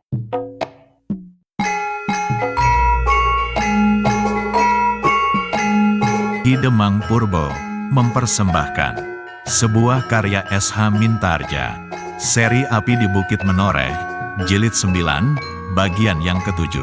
Ki Demang Purbo mempersembahkan sebuah karya S.H. Mintarja, seri Api di Bukit Menoreh, Jilid 9, bagian yang ke-7.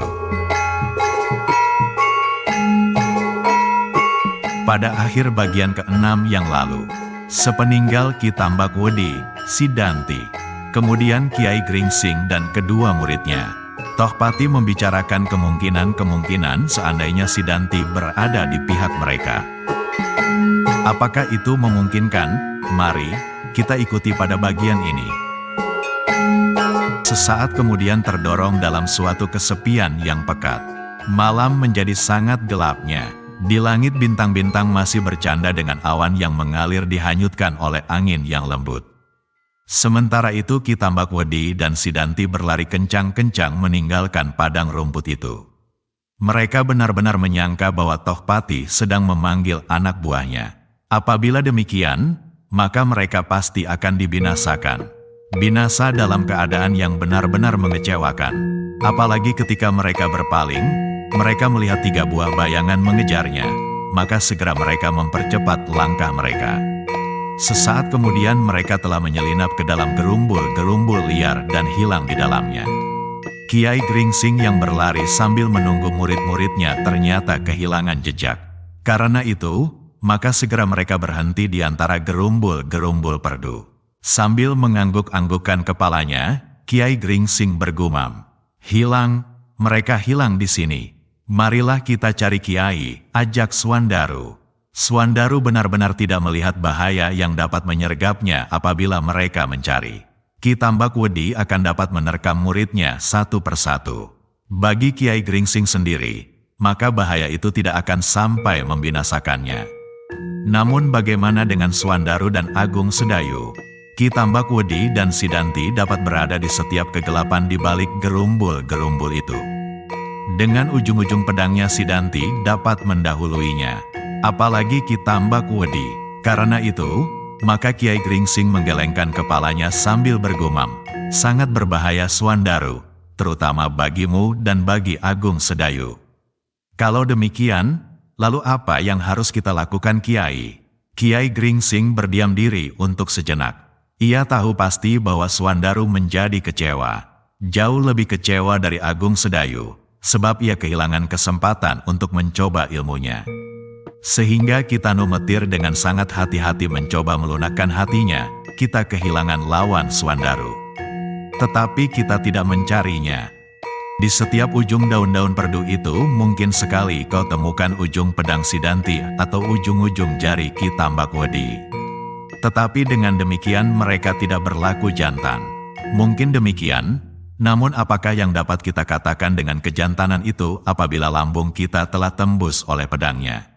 Pada akhir bagian ke-6 yang lalu, sepeninggal Ki Tambakwedi, Sidanti, kemudian Kiai Gringsing dan kedua muridnya, Tohpati membicarakan kemungkinan-kemungkinan seandainya Sidanti berada di pihak mereka. Apakah itu memungkinkan? Mari kita ikuti pada bagian ini. Sesaat kemudian terdorong dalam suatu kesepian yang pekat. Malam menjadi sangat gelapnya. Di langit bintang-bintang masih bercanda dengan awan yang mengalir dihanyutkan oleh angin yang lembut. Sementara itu Ki Tambakwedi dan Sidanti berlari kencang-kencang meninggalkan padang rumput itu. Mereka benar-benar menyangka bahwa Tohpati sedang memanggil anak buahnya. Apabila demikian, maka mereka pasti akan dibinasakan. Binasa dalam keadaan yang benar-benar mengecewakan. Apalagi ketika mereka berpaling, mereka melihat 3 buah bayangan mengejarnya, maka segera mereka mempercepat langkah mereka. Sesaat kemudian mereka telah menyelinap ke dalam gerumbul-gerumbul liar dan hilang di dalamnya. Kiai Gringsing yang berlari sambil menunggu murid-muridnya ternyata kehilangan jejak. Karena itu, maka segera mereka berhenti di antara gerumbul-gerumbul perdu. Sambil mengangguk-anggukkan kepalanya, Kiai Gringsing bergumam, "Hilang, mereka hilang di sini. Marilah kita cari Kiai," ajak Swandaru. Swandaru benar-benar tidak melihat bahaya yang dapat menyergapnya apabila mereka mencari. Ki Tambakwedi akan dapat menerkam muridnya satu persatu. Bagi Kiai Gringsing sendiri, maka bahaya itu tidak akan sampai membinasakannya. Namun bagaimana dengan Swandaru dan Agung Sedayu? Ki Tambakwedi dan Sidanti dapat berada di setiap kegelapan di balik gerumbul-gerumbul itu. Dengan ujung-ujung pedangnya Sidanti dapat mendahuluinya. Apalagi Ki Tambakwedi. Karena itu, maka Kiai Gringsing menggelengkan kepalanya sambil bergumam, "Sangat berbahaya Swandaru, terutama bagimu dan bagi Agung Sedayu." Kalau demikian, lalu apa yang harus kita lakukan Kiai? Kiai Gringsing berdiam diri untuk sejenak. Ia tahu pasti bahwa Swandaru menjadi kecewa. Jauh lebih kecewa dari Agung Sedayu, sebab ia kehilangan kesempatan untuk mencoba ilmunya. Sehingga kita metir dengan sangat hati-hati mencoba melunakkan hatinya, kita kehilangan lawan Swandaru. Tetapi kita tidak mencarinya. Di setiap ujung daun-daun perdu itu mungkin sekali kau temukan ujung pedang Sidanti atau ujung-ujung jari Ki Tambakwedi. Tetapi dengan demikian mereka tidak berlaku jantan. Mungkin demikian, namun apakah yang dapat kita katakan dengan kejantanan itu apabila lambung kita telah tembus oleh pedangnya?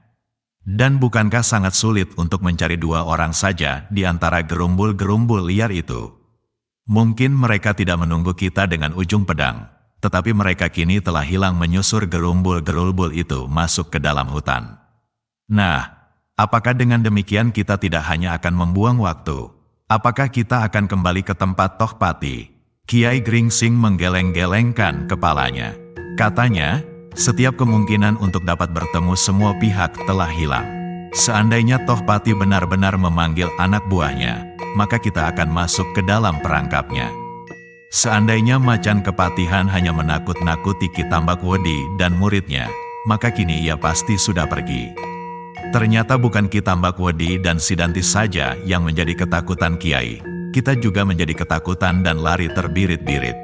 Dan bukankah sangat sulit untuk mencari 2 orang saja di antara gerumbul-gerumbul liar itu? Mungkin mereka tidak menunggu kita dengan ujung pedang, tetapi mereka kini telah hilang menyusur gerumbul-gerumbul itu masuk ke dalam hutan. Nah, apakah dengan demikian kita tidak hanya akan membuang waktu? Apakah kita akan kembali ke tempat Tohpati? Kiai Gringsing menggeleng-gelengkan kepalanya. Katanya, setiap kemungkinan untuk dapat bertemu semua pihak telah hilang. Seandainya Tohpati benar-benar memanggil anak buahnya, maka kita akan masuk ke dalam perangkapnya. Seandainya Macan Kepatihan hanya menakut-nakuti Ki Tambakwedi dan muridnya, maka kini ia pasti sudah pergi. Ternyata bukan Ki Tambakwedi dan Sidanti saja yang menjadi ketakutan Kiai. Kita juga menjadi ketakutan dan lari terbirit-birit.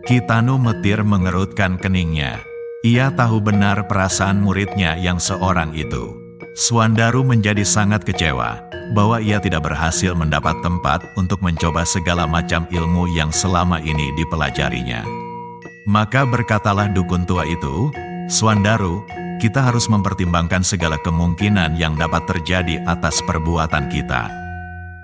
Ki Tanu Metir mengerutkan keningnya. Ia tahu benar perasaan muridnya yang seorang itu. Swandaru menjadi sangat kecewa bahwa ia tidak berhasil mendapat tempat untuk mencoba segala macam ilmu yang selama ini dipelajarinya. Maka berkatalah dukun tua itu, "Swandaru, kita harus mempertimbangkan segala kemungkinan yang dapat terjadi atas perbuatan kita.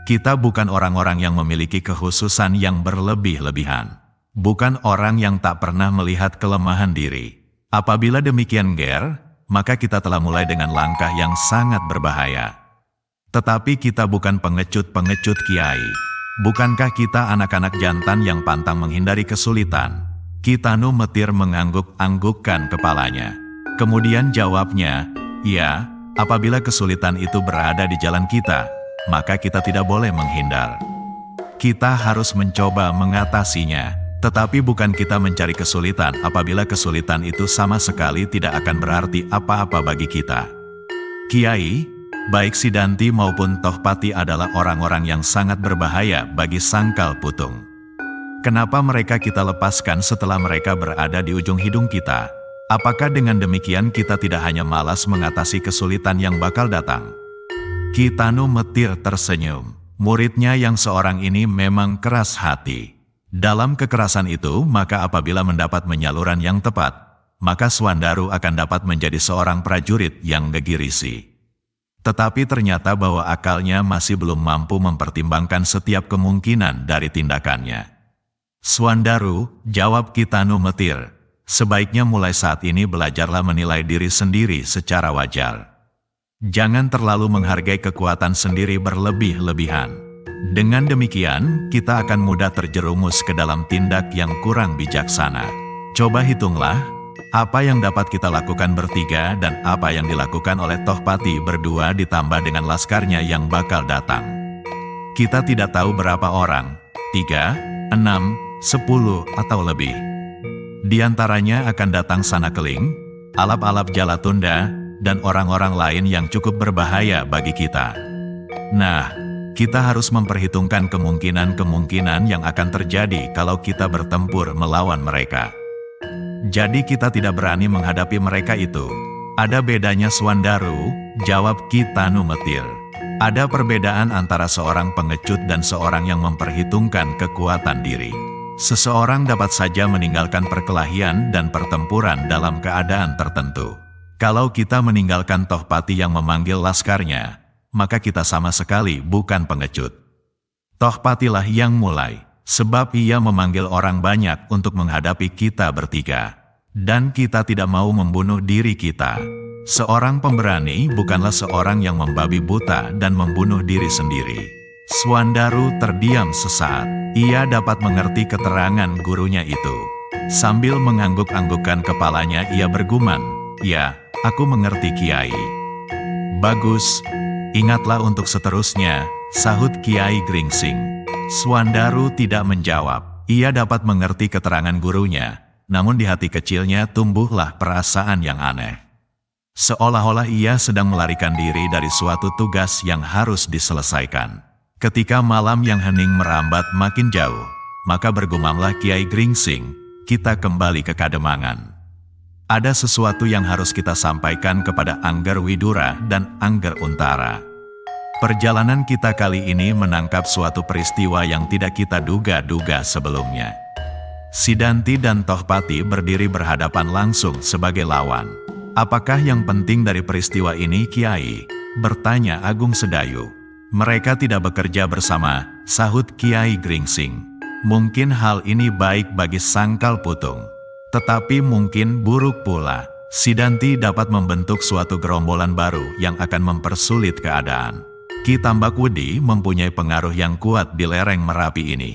Kita bukan orang-orang yang memiliki kekhususan yang berlebih-lebihan. Bukan orang yang tak pernah melihat kelemahan diri. Apabila demikian Ger, maka kita telah mulai dengan langkah yang sangat berbahaya. Tetapi kita bukan pengecut-pengecut Kiai. Bukankah kita anak-anak jantan yang pantang menghindari kesulitan? Kitanu Metir mengangguk-anggukkan kepalanya. Kemudian jawabnya, "Ya, apabila kesulitan itu berada di jalan kita, maka kita tidak boleh menghindar. Kita harus mencoba mengatasinya, tetapi bukan kita mencari kesulitan apabila kesulitan itu sama sekali tidak akan berarti apa-apa bagi kita." Kiai, baik Sidanti maupun Tohpati adalah orang-orang yang sangat berbahaya bagi Sangkal Putung. Kenapa mereka kita lepaskan setelah mereka berada di ujung hidung kita? Apakah dengan demikian kita tidak hanya malas mengatasi kesulitan yang bakal datang? Kitanu Metir tersenyum. Muridnya yang seorang ini memang keras hati. Dalam kekerasan itu, maka apabila mendapat penyaluran yang tepat, maka Swandaru akan dapat menjadi seorang prajurit yang gegirisi. Tetapi ternyata bahwa akalnya masih belum mampu mempertimbangkan setiap kemungkinan dari tindakannya. "Swandaru," jawab Kitanu Metir, "sebaiknya mulai saat ini belajarlah menilai diri sendiri secara wajar. Jangan terlalu menghargai kekuatan sendiri berlebih-lebihan. Dengan demikian, kita akan mudah terjerumus ke dalam tindak yang kurang bijaksana. Coba hitunglah, apa yang dapat kita lakukan bertiga dan apa yang dilakukan oleh Tohpati berdua ditambah dengan laskarnya yang bakal datang. Kita tidak tahu berapa orang, 3, 6, 10 atau lebih. Di antaranya akan datang Sanakeling, alap-alap Jalatunda, dan orang-orang lain yang cukup berbahaya bagi kita. Nah, kita harus memperhitungkan kemungkinan-kemungkinan yang akan terjadi kalau kita bertempur melawan mereka. Jadi kita tidak berani menghadapi mereka itu. Ada bedanya Swandaru, jawab Kitanu Metir. Ada perbedaan antara seorang pengecut dan seorang yang memperhitungkan kekuatan diri. Seseorang dapat saja meninggalkan perkelahian dan pertempuran dalam keadaan tertentu. Kalau kita meninggalkan Tohpati yang memanggil laskarnya, maka kita sama sekali bukan pengecut. Tohpatilah yang mulai, sebab ia memanggil orang banyak untuk menghadapi kita bertiga. Dan kita tidak mau membunuh diri kita. Seorang pemberani bukanlah seorang yang membabi buta dan membunuh diri sendiri. Swandaru terdiam sesaat. Ia dapat mengerti keterangan gurunya itu. Sambil mengangguk-anggukkan kepalanya ia bergumam, "Ya, aku mengerti Kiai." "Bagus, ingatlah untuk seterusnya," sahut Kiai Gringsing. Swandaru tidak menjawab. Ia dapat mengerti keterangan gurunya, namun di hati kecilnya tumbuhlah perasaan yang aneh. Seolah-olah ia sedang melarikan diri dari suatu tugas yang harus diselesaikan. Ketika malam yang hening merambat makin jauh, maka bergumamlah Kiai Gringsing, "Kita kembali ke Kademangan. Ada sesuatu yang harus kita sampaikan kepada Angger Widura dan Angger Untara. Perjalanan kita kali ini menangkap suatu peristiwa yang tidak kita duga-duga sebelumnya." Sidanti dan Tohpati berdiri berhadapan langsung sebagai lawan. "Apakah yang penting dari peristiwa ini, Kiai?" bertanya Agung Sedayu. "Mereka tidak bekerja bersama," sahut Kiai Gringsing. "Mungkin hal ini baik bagi Sangkal Putung, tetapi mungkin buruk pula. Sidanti dapat membentuk suatu gerombolan baru yang akan mempersulit keadaan. Ki Tambak Wudi mempunyai pengaruh yang kuat di lereng Merapi ini."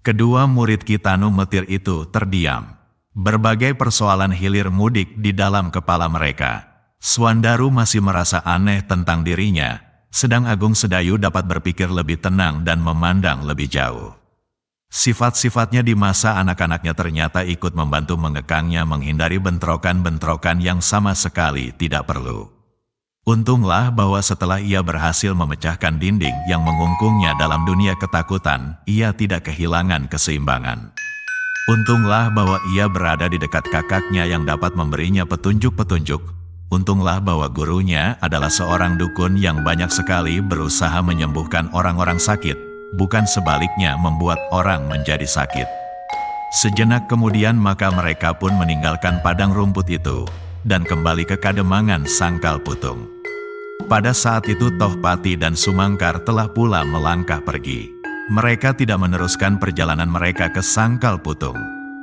Kedua murid Kitanu Metir itu terdiam. Berbagai persoalan hilir mudik di dalam kepala mereka. Swandaru masih merasa aneh tentang dirinya, sedang Agung Sedayu dapat berpikir lebih tenang dan memandang lebih jauh. Sifat-sifatnya di masa anak-anaknya ternyata ikut membantu mengekangnya menghindari bentrokan-bentrokan yang sama sekali tidak perlu. Untunglah bahwa setelah ia berhasil memecahkan dinding yang mengungkungnya dalam dunia ketakutan, ia tidak kehilangan keseimbangan. Untunglah bahwa ia berada di dekat kakaknya yang dapat memberinya petunjuk-petunjuk. Untunglah bahwa gurunya adalah seorang dukun yang banyak sekali berusaha menyembuhkan orang-orang sakit, bukan sebaliknya membuat orang menjadi sakit. Sejenak kemudian maka mereka pun meninggalkan padang rumput itu, dan kembali ke Kademangan Sangkal Putung. Pada saat itu Tohpati dan Sumangkar telah pula melangkah pergi. Mereka tidak meneruskan perjalanan mereka ke Sangkal Putung,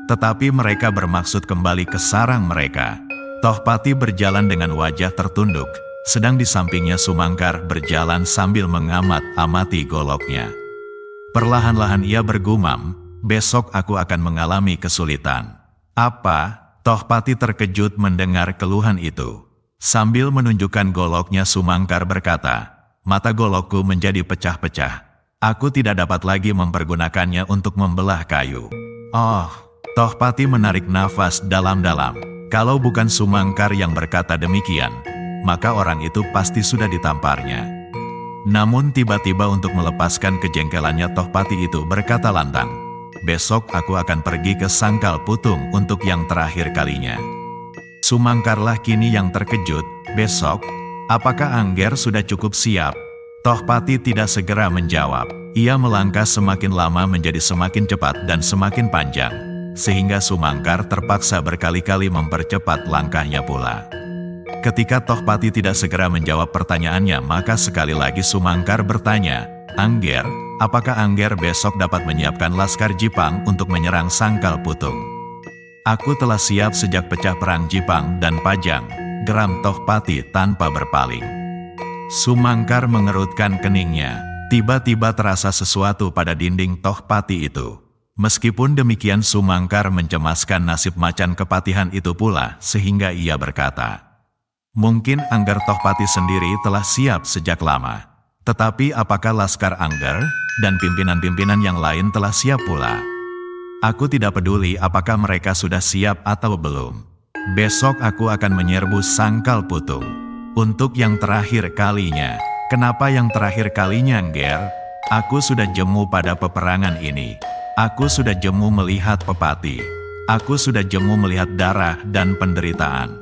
tetapi mereka bermaksud kembali ke sarang mereka. Tohpati berjalan dengan wajah tertunduk, sedang di sampingnya Sumangkar berjalan sambil mengamat-amati goloknya. Perlahan-lahan ia bergumam, "Besok aku akan mengalami kesulitan. Apa? Tohpati terkejut mendengar keluhan itu. Sambil menunjukkan goloknya Sumangkar berkata, mata golokku menjadi pecah-pecah. Aku tidak dapat lagi mempergunakannya untuk membelah kayu. Oh, Tohpati menarik nafas dalam-dalam. Kalau bukan Sumangkar yang berkata demikian, maka orang itu pasti sudah ditamparnya. Namun tiba-tiba untuk melepaskan kejengkelannya Tohpati itu berkata lantang, besok aku akan pergi ke Sangkal Putung untuk yang terakhir kalinya. Sumangkarlah kini yang terkejut, besok? Apakah Angger sudah cukup siap? Tohpati tidak segera menjawab. Ia melangkah semakin lama menjadi semakin cepat dan semakin panjang, sehingga Sumangkar terpaksa berkali-kali mempercepat langkahnya pula. Ketika Tohpati tidak segera menjawab pertanyaannya, maka sekali lagi Sumangkar bertanya, Angger, apakah Angger besok dapat menyiapkan Laskar Jipang untuk menyerang Sangkal Putung? Aku telah siap sejak pecah perang Jipang dan Pajang, geram Tohpati tanpa berpaling. Sumangkar mengerutkan keningnya. Tiba-tiba terasa sesuatu pada dinding Tohpati itu. Meskipun demikian Sumangkar mencemaskan nasib macan kepatihan itu pula, sehingga ia berkata, mungkin Angger Tohpati sendiri telah siap sejak lama. Tetapi apakah Laskar Angger dan pimpinan-pimpinan yang lain telah siap pula? Aku tidak peduli apakah mereka sudah siap atau belum. Besok aku akan menyerbu Sangkal Putung. Untuk yang terakhir kalinya. Kenapa yang terakhir kalinya, Angger? Aku sudah jemu pada peperangan ini. Aku sudah jemu melihat pepati. Aku sudah jemu melihat darah dan penderitaan.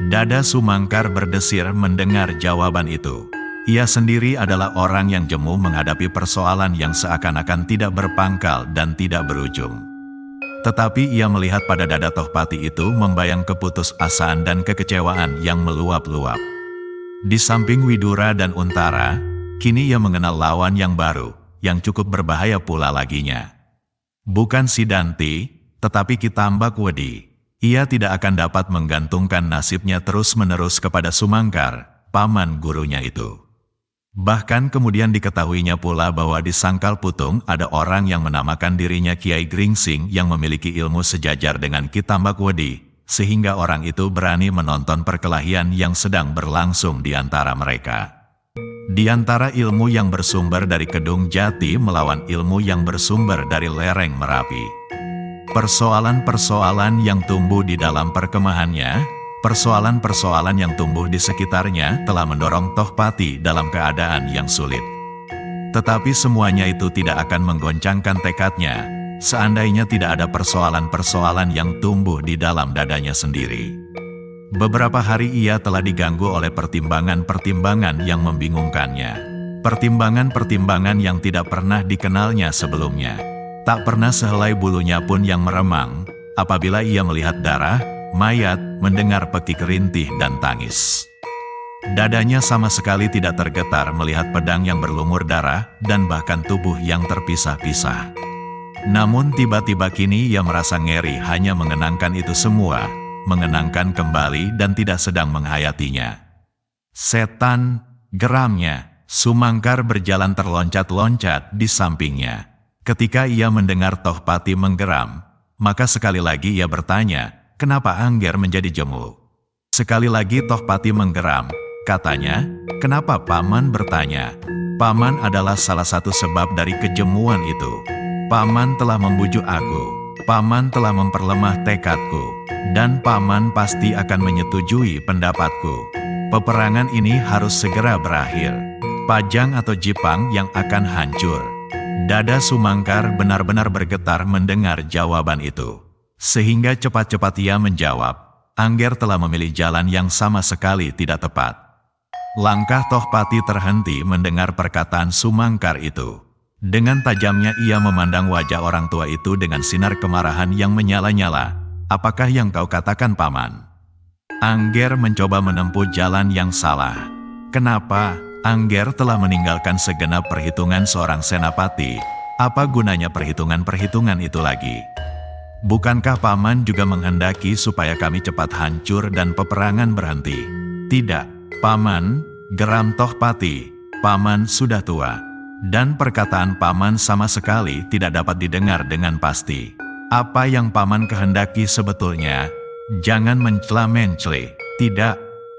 Dada Sumangkar berdesir mendengar jawaban itu. Ia sendiri adalah orang yang jemu menghadapi persoalan yang seakan-akan tidak berpangkal dan tidak berujung. Tetapi ia melihat pada dada Tohpati itu membayang keputusasaan dan kekecewaan yang meluap-luap. Di samping Widura dan Untara, kini ia mengenal lawan yang baru, yang cukup berbahaya pula laginya. Bukan Sidanti, tetapi Ki Tambak Wedi. Ia tidak akan dapat menggantungkan nasibnya terus-menerus kepada Sumangkar, paman gurunya itu. Bahkan kemudian diketahuinya pula bahwa di Sangkal Putung ada orang yang menamakan dirinya Kiai Gringsing yang memiliki ilmu sejajar dengan Ki Tambak Wedi, sehingga orang itu berani menonton perkelahian yang sedang berlangsung di antara mereka. Di antara ilmu yang bersumber dari Kedung Jati melawan ilmu yang bersumber dari lereng Merapi. Persoalan-persoalan yang tumbuh di dalam perkemahannya, persoalan-persoalan yang tumbuh di sekitarnya telah mendorong Tohpati dalam keadaan yang sulit. Tetapi semuanya itu tidak akan menggoncangkan tekadnya, seandainya tidak ada persoalan-persoalan yang tumbuh di dalam dadanya sendiri. Beberapa hari ia telah diganggu oleh pertimbangan-pertimbangan yang membingungkannya. Pertimbangan-pertimbangan yang tidak pernah dikenalnya sebelumnya. Tak pernah sehelai bulunya pun yang meremang, apabila ia melihat darah, mayat, mendengar pekik rintih dan tangis. Dadanya sama sekali tidak tergetar melihat pedang yang berlumur darah dan bahkan tubuh yang terpisah-pisah. Namun tiba-tiba kini ia merasa ngeri hanya mengenangkan itu semua, mengenangkan kembali dan tidak sedang menghayatinya. Setan, geramnya, Sumangkar berjalan terloncat-loncat di sampingnya. Ketika ia mendengar Tohpati menggeram, maka sekali lagi ia bertanya, kenapa Angger menjadi jemu? Sekali lagi Tohpati menggeram, katanya, kenapa Paman bertanya? Paman adalah salah satu sebab dari kejemuan itu. Paman telah membujuk aku, Paman telah memperlemah tekadku, dan Paman pasti akan menyetujui pendapatku. Peperangan ini harus segera berakhir. Pajang atau Jipang yang akan hancur. Dada Sumangkar benar-benar bergetar mendengar jawaban itu. Sehingga cepat-cepat ia menjawab, Angger telah memilih jalan yang sama sekali tidak tepat. Langkah Tohpati terhenti mendengar perkataan Sumangkar itu. Dengan tajamnya ia memandang wajah orang tua itu dengan sinar kemarahan yang menyala-nyala. Apakah yang kau katakan, Paman? Angger mencoba menempuh jalan yang salah. Kenapa? Angger telah meninggalkan segenap perhitungan seorang senapati. Apa gunanya perhitungan-perhitungan itu lagi? Bukankah Paman juga menghendaki supaya kami cepat hancur dan peperangan berhenti? Tidak, Paman, geram Tohpati. Paman sudah tua. Dan perkataan Paman sama sekali tidak dapat didengar dengan pasti. Apa yang paman kehendaki sebetulnya? Jangan mencela-mencela. Tidak,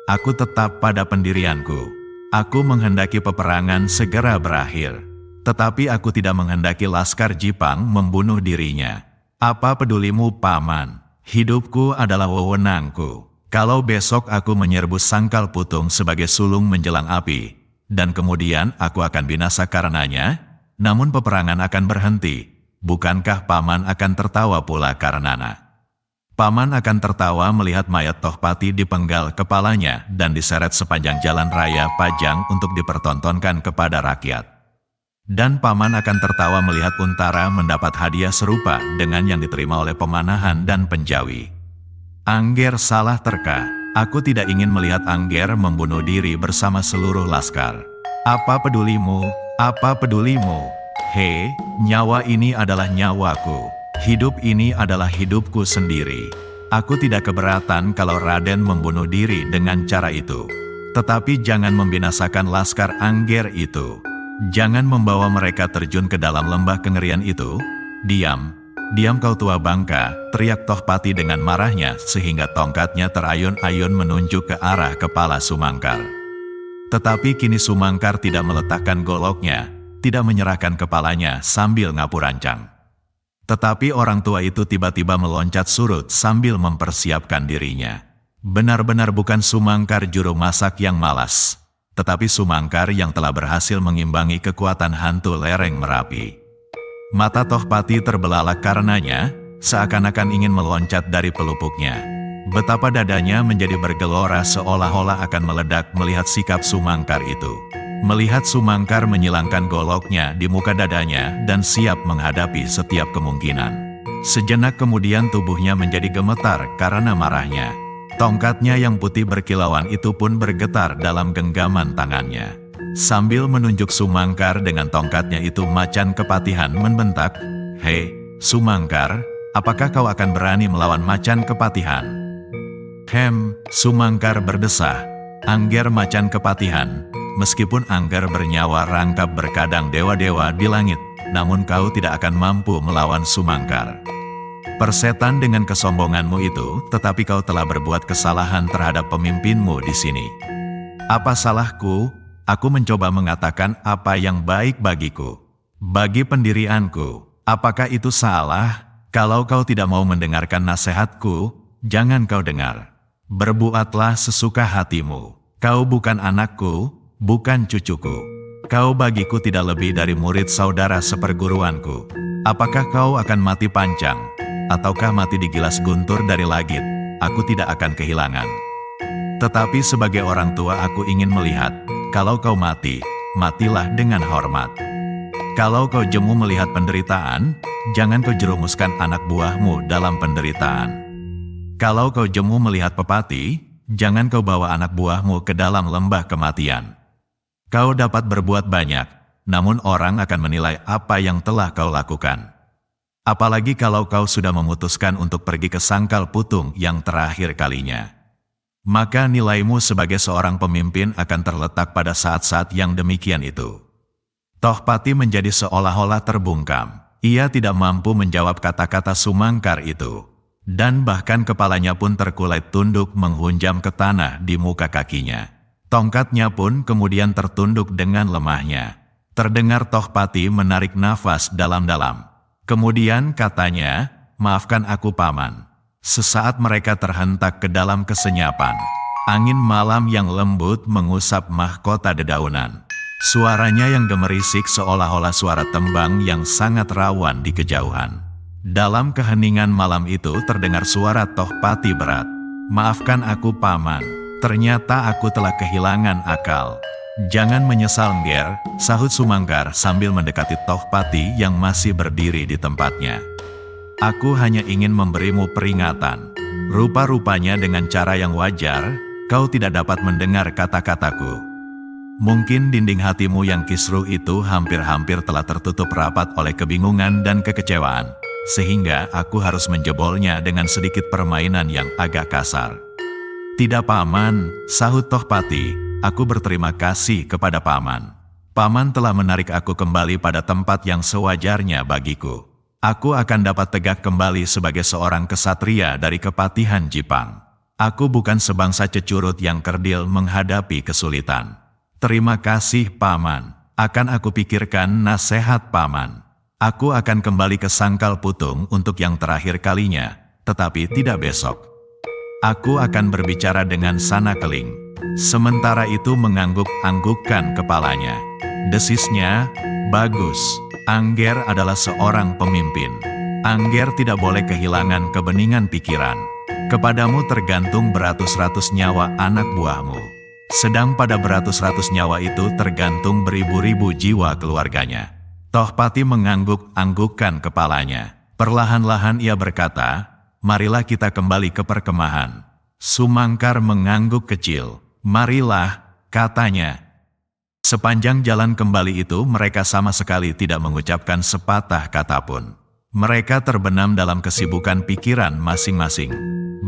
aku tetap pada pendirianku. Aku menghendaki peperangan segera berakhir. Tetapi aku tidak menghendaki Laskar Jipang membunuh dirinya. Apa pedulimu, paman? Hidupku adalah wewenangku. Kalau besok aku menyerbu Sangkal Putung sebagai sulung menjelang api, dan kemudian aku akan binasa karenanya, namun peperangan akan berhenti, bukankah paman akan tertawa pula karenana? Paman akan tertawa melihat mayat Tohpati dipenggal kepalanya dan diseret sepanjang jalan raya Pajang untuk dipertontonkan kepada rakyat. Dan paman akan tertawa melihat Untara mendapat hadiah serupa dengan yang diterima oleh Pemanahan dan Penjawi. Angger salah terka. Aku tidak ingin melihat Angger membunuh diri bersama seluruh laskar. Apa pedulimu? Apa pedulimu? Hei, nyawa ini adalah nyawaku. Hidup ini adalah hidupku sendiri. Aku tidak keberatan kalau Raden membunuh diri dengan cara itu. Tetapi jangan membinasakan laskar Angger itu. Jangan membawa mereka terjun ke dalam lembah kengerian itu. Diam, diam kau tua bangka, teriak Tohpati dengan marahnya sehingga tongkatnya terayun-ayun menunjuk ke arah kepala Sumangkar. Tetapi kini Sumangkar tidak meletakkan goloknya, tidak menyerahkan kepalanya sambil ngapurancang. Tetapi orang tua itu tiba-tiba meloncat surut sambil mempersiapkan dirinya. Benar-benar bukan Sumangkar juru masak yang malas, tetapi Sumangkar yang telah berhasil mengimbangi kekuatan hantu lereng Merapi. Mata Tohpati terbelalak karenanya, seakan-akan ingin meloncat dari pelupuknya. Betapa dadanya menjadi bergelora seolah-olah akan meledak melihat sikap Sumangkar itu. Melihat Sumangkar menyilangkan goloknya di muka dadanya dan siap menghadapi setiap kemungkinan. Sejenak kemudian tubuhnya menjadi gemetar karena marahnya. Tongkatnya yang putih berkilauan itu pun bergetar dalam genggaman tangannya. Sambil menunjuk Sumangkar dengan tongkatnya itu, Macan Kepatihan membentak, "Hei, Sumangkar, apakah kau akan berani melawan Macan Kepatihan?" Sumangkar berdesah, "Angger Macan Kepatihan, meskipun Angger bernyawa rangkap berkadang dewa-dewa di langit, namun kau tidak akan mampu melawan Sumangkar. Persetan dengan kesombonganmu itu, tetapi kau telah berbuat kesalahan terhadap pemimpinmu di sini." "Apa salahku? Aku mencoba mengatakan apa yang baik bagiku, bagi pendirianku. Apakah itu salah? Kalau kau tidak mau mendengarkan nasihatku, jangan kau dengar. Berbuatlah sesuka hatimu. Kau bukan anakku, bukan cucuku. Kau bagiku tidak lebih dari murid saudara seperguruanku. Apakah kau akan mati pancang, ataukah mati digilas guntur dari langit? Aku tidak akan kehilangan. Tetapi sebagai orang tua aku ingin melihat, kalau kau mati, matilah dengan hormat. Kalau kau jemu melihat penderitaan, jangan kau jerumuskan anak buahmu dalam penderitaan. Kalau kau jemu melihat pepati, jangan kau bawa anak buahmu ke dalam lembah kematian. Kau dapat berbuat banyak, namun orang akan menilai apa yang telah kau lakukan. Apalagi kalau kau sudah memutuskan untuk pergi ke Sangkal Putung yang terakhir kalinya. Maka nilaimu sebagai seorang pemimpin akan terletak pada saat-saat yang demikian itu." Tohpati menjadi seolah-olah terbungkam. Ia tidak mampu menjawab kata-kata Sumangkar itu. Dan bahkan kepalanya pun terkulai tunduk menghunjam ke tanah di muka kakinya. Tongkatnya pun kemudian tertunduk dengan lemahnya. Terdengar Tohpati menarik nafas dalam-dalam. Kemudian katanya, "Maafkan aku, Paman." Sesaat mereka terhentak ke dalam kesenyapan. Angin malam yang lembut mengusap mahkota dedaunan. Suaranya yang gemerisik seolah-olah suara tembang yang sangat rawan di kejauhan. Dalam keheningan malam itu terdengar suara Tohpati berat. "Maafkan aku, Paman. Ternyata aku telah kehilangan akal." "Jangan menyesal, Ngger," sahut Sumangkar sambil mendekati Tohpati yang masih berdiri di tempatnya. "Aku hanya ingin memberimu peringatan. Rupa-rupanya dengan cara yang wajar, kau tidak dapat mendengar kata-kataku. Mungkin dinding hatimu yang kisruh itu hampir-hampir telah tertutup rapat oleh kebingungan dan kekecewaan, sehingga aku harus menjebolnya dengan sedikit permainan yang agak kasar." "Tidak, Paman," sahut Tohpati, "aku berterima kasih kepada Paman. Paman telah menarik aku kembali pada tempat yang sewajarnya bagiku. Aku akan dapat tegak kembali sebagai seorang kesatria dari kepatihan Jipang. Aku bukan sebangsa cecurut yang kerdil menghadapi kesulitan. Terima kasih Paman, akan aku pikirkan nasihat Paman. Aku akan kembali ke Sangkal Putung untuk yang terakhir kalinya, tetapi tidak besok. Aku akan berbicara dengan Sanakeling. Sementara itu mengangguk-anggukkan kepalanya. Desisnya, bagus. Angger adalah seorang pemimpin. Angger tidak boleh kehilangan kebeningan pikiran. Kepadamu tergantung beratus-ratus nyawa anak buahmu. Sedang pada beratus-ratus nyawa itu tergantung beribu-ribu jiwa keluarganya. Tohpati mengangguk-anggukkan kepalanya. Perlahan-lahan ia berkata, marilah kita kembali ke perkemahan. Sumangkar mengangguk kecil. Marilah, katanya. Sepanjang jalan kembali itu mereka sama sekali tidak mengucapkan sepatah kata pun. Mereka terbenam dalam kesibukan pikiran masing-masing.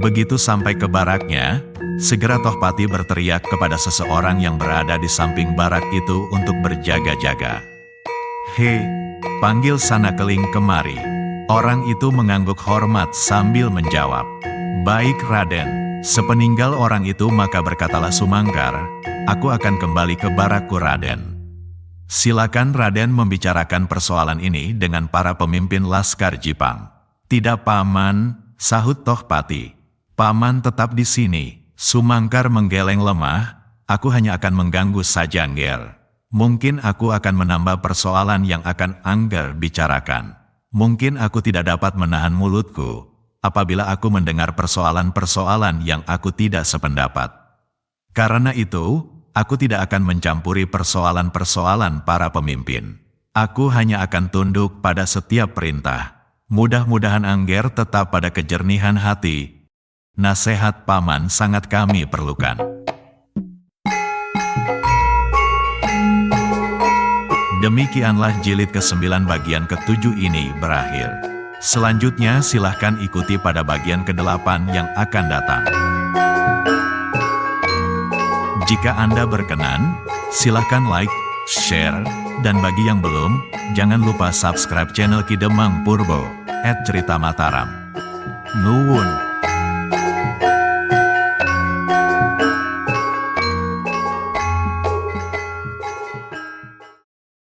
Begitu sampai ke baraknya, segera Tohpati berteriak kepada seseorang yang berada di samping barak itu untuk berjaga-jaga. Hei, panggil Sanakeling kemari. Orang itu mengangguk hormat sambil menjawab. Baik Raden. Sepeninggal orang itu maka berkatalah Sumangkar, aku akan kembali ke barakku Raden. Silakan Raden membicarakan persoalan ini dengan para pemimpin Laskar Jipang. Tidak Paman, sahut Tohpati. Paman tetap di sini. Sumangkar menggeleng lemah, aku hanya akan mengganggu saja Angger. Mungkin aku akan menambah persoalan yang akan Angger bicarakan. Mungkin aku tidak dapat menahan mulutku apabila aku mendengar persoalan-persoalan yang aku tidak sependapat. Karena itu, aku tidak akan mencampuri persoalan-persoalan para pemimpin. Aku hanya akan tunduk pada setiap perintah. Mudah-mudahan Angger tetap pada kejernihan hati. Nasihat Paman sangat kami perlukan. Demikianlah jilid ke-9 bagian ke-7 ini berakhir. Selanjutnya silahkan ikuti pada bagian ke-8 yang akan datang. Jika Anda berkenan, silahkan like, share, dan bagi yang belum, jangan lupa subscribe channel Ki Demang Purbo @Cerita Mataram. Nuwun.